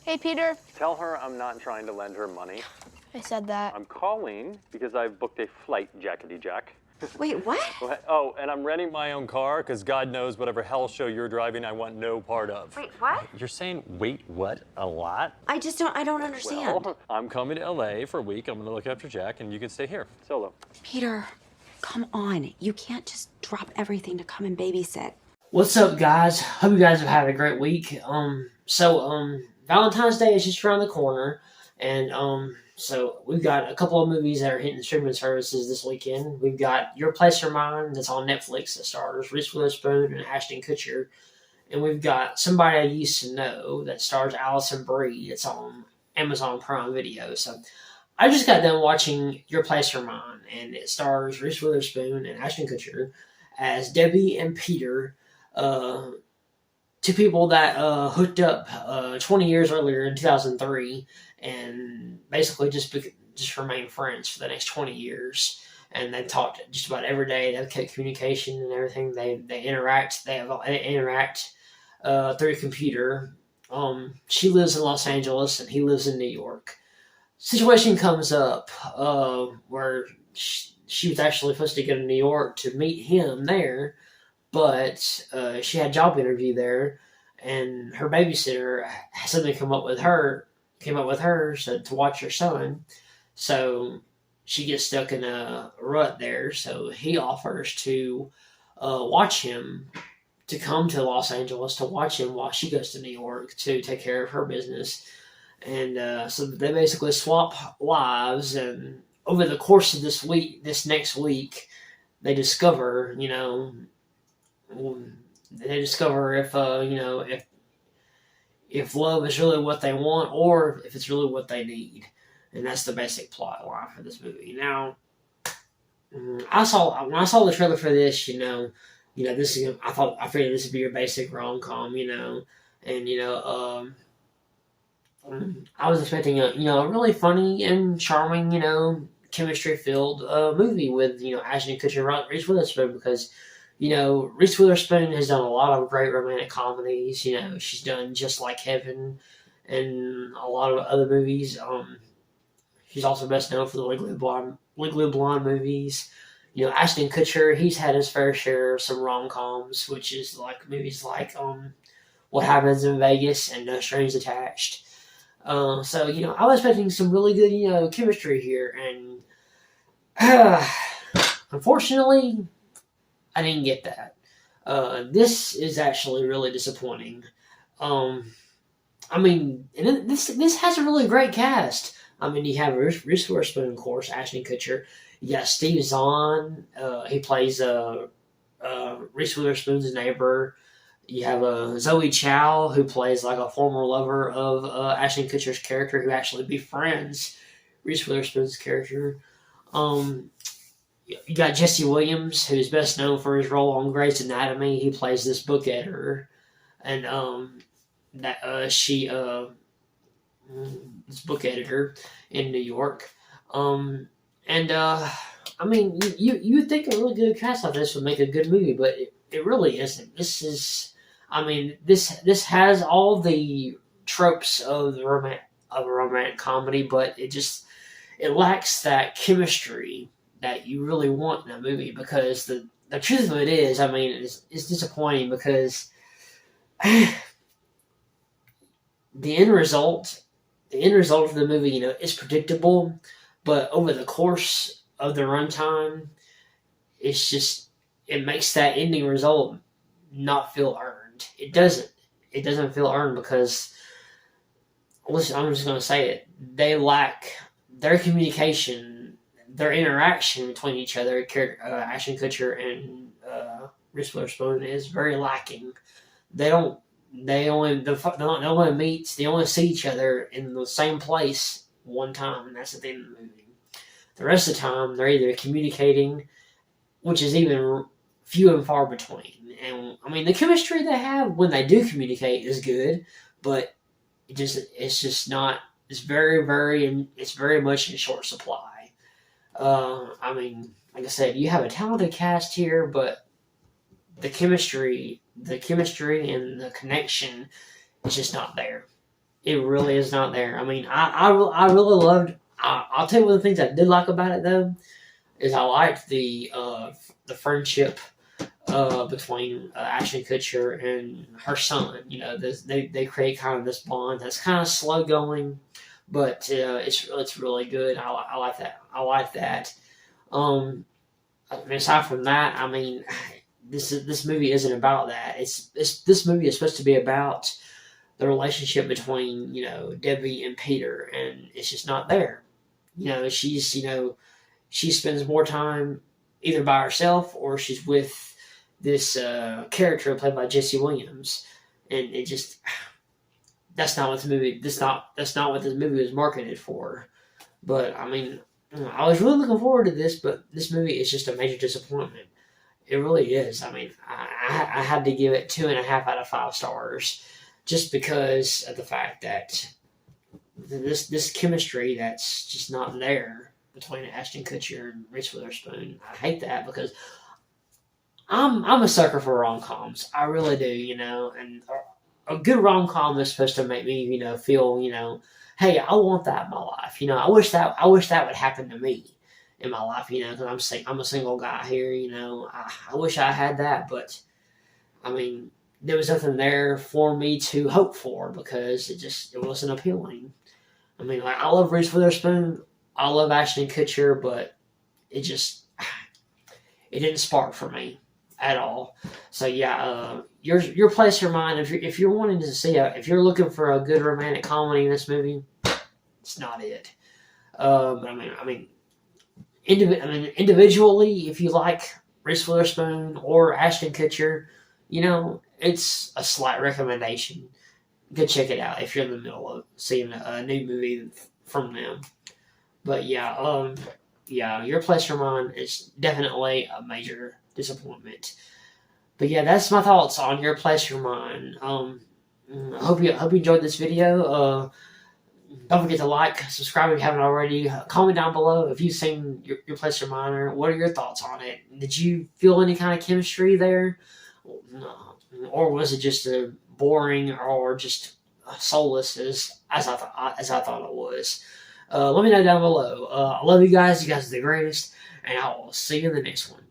Hey, Peter. Tell her I'm not trying to lend her money. I said that. I'm calling because I've booked a flight, Jackety Jack. Wait, what? Oh, and I'm renting my own car because God knows whatever hell show you're driving, I want no part of. Wait, what? You're saying, wait, what? A lot? I don't understand. Well, I'm coming to LA for a week. I'm going to look after Jack, and you can stay here, solo. Peter, come on. You can't just drop everything to come and babysit. What's up, guys? Hope you guys have had a great week. Valentine's Day is just around the corner, and so we've got a couple of movies that are hitting streaming services this weekend. We've got Your Place or Mine that's on Netflix that stars Reese Witherspoon and Ashton Kutcher, and we've got Somebody I Used to Know that stars Allison Brie. It's on Amazon Prime Video. So I just got done watching Your Place or Mine, and it stars Reese Witherspoon and Ashton Kutcher as Debbie and Peter. Two people that hooked up 20 years earlier in 2003 and basically just remained friends for the next 20 years. And they talked just about every day. They've kept communication and everything. They interact. They interact through a computer. She lives in Los Angeles and he lives in New York. Situation comes up where she was actually supposed to go to New York to meet him there. But she had a job interview there, and her babysitter had something came up with her to watch her son. So she gets stuck in a rut there. So he offers to watch him, to come to Los Angeles to watch him while she goes to New York to take care of her business. And so they basically swap lives. And over the course of this next week, they discover, if love is really what they want or if it's really what they need, and that's the basic plot line for this movie. Now, when I saw the trailer for this, I figured this would be your basic rom-com, and I was expecting a really funny and charming, chemistry filled movie with Ashton Kutcher and Reese Witherspoon, because Reese Witherspoon has done a lot of great romantic comedies. She's done Just Like Heaven and a lot of other movies. She's also best known for the Legally Blonde movies. Ashton Kutcher, he's had his fair share of some rom-coms, which is like movies like What Happens in Vegas and No Strings Attached. I was expecting some really good, chemistry here, and unfortunately, I didn't get that. This is actually really disappointing. This has a really great cast. You have Reese Witherspoon, of course, Ashton Kutcher. You got Steve Zahn. He plays Reese Witherspoon's neighbor. You have Zoe Chow, who plays like a former lover of Ashton Kutcher's character, who actually befriends Reese Witherspoon's character. You got Jesse Williams, who's best known for his role on Grey's Anatomy. He plays this book editor, and this book editor in New York. You would think a really good cast like this would make a good movie, but it really isn't. This has all the tropes of a romantic comedy, but it lacks that chemistry that you really want in a movie, because the truth of it is, it's disappointing because the end result of the movie, is predictable, but over the course of the runtime, it makes that ending result not feel earned. It doesn't feel earned because, listen, I'm just going to say it, they lack their communication. Their interaction between each other, Ashton Kutcher and Reese Witherspoon, is very lacking. They only meet. They only see each other in the same place one time, and that's at the end of the movie. The rest of the time, they're either communicating, which is even few and far between. And the chemistry they have when they do communicate is good, but it's just not. It's very much in short supply. Like I said, you have a talented cast here, but the chemistry and the connection is just not there. It really is not there. I mean, I really loved. I'll tell you one of the things I did like about it though is I liked the friendship between Ashton Kutcher and her son. You know, they create kind of this bond that's kind of slow going, but it's really good. I like that. I like that. Um, I mean, aside from that, I mean, this movie isn't about that. This movie is supposed to be about the relationship between Debbie and Peter, and it's just not there. She spends more time either by herself or she's with this character played by Jesse Williams, and it just that's not what the movie that's not what this movie was marketed for. But I mean, I was really looking forward to this, but this movie is just a major disappointment. It really is. I mean, I had to give it 2.5 out of 5 stars, just because of the fact that this chemistry that's just not there between Ashton Kutcher and Reese Witherspoon. I hate that because I'm a sucker for rom-coms. I really do, and a good rom-com is supposed to make me, feel, hey, I want that in my life. I wish that would happen to me in my life, because I'm a single guy here, I wish I had that, but I mean, there was nothing there for me to hope for because it wasn't appealing. I mean, like, I love Reese Witherspoon, I love Ashton Kutcher, but it didn't spark for me at all. So yeah, your place, your mind. If you're wanting to see if you're looking for a good romantic comedy in this movie, it's not it. But I mean, individually, if you like Reese Witherspoon or Ashton Kutcher, it's a slight recommendation. Go check it out if you're in the middle of seeing a new movie from them. But yeah, Your Place, Your Mind is definitely a major disappointment. But yeah, that's my thoughts on Your Place, Your Mind. I hope you enjoyed this video. Don't forget to like, subscribe if you haven't already. Comment down below if you've seen Your Place, Your Mind, or what are your thoughts on it? Did you feel any kind of chemistry there? Or was it just a boring or just soulless as I thought it was? Let me know down below. I love you guys. You guys are the greatest, and I will see you in the next one.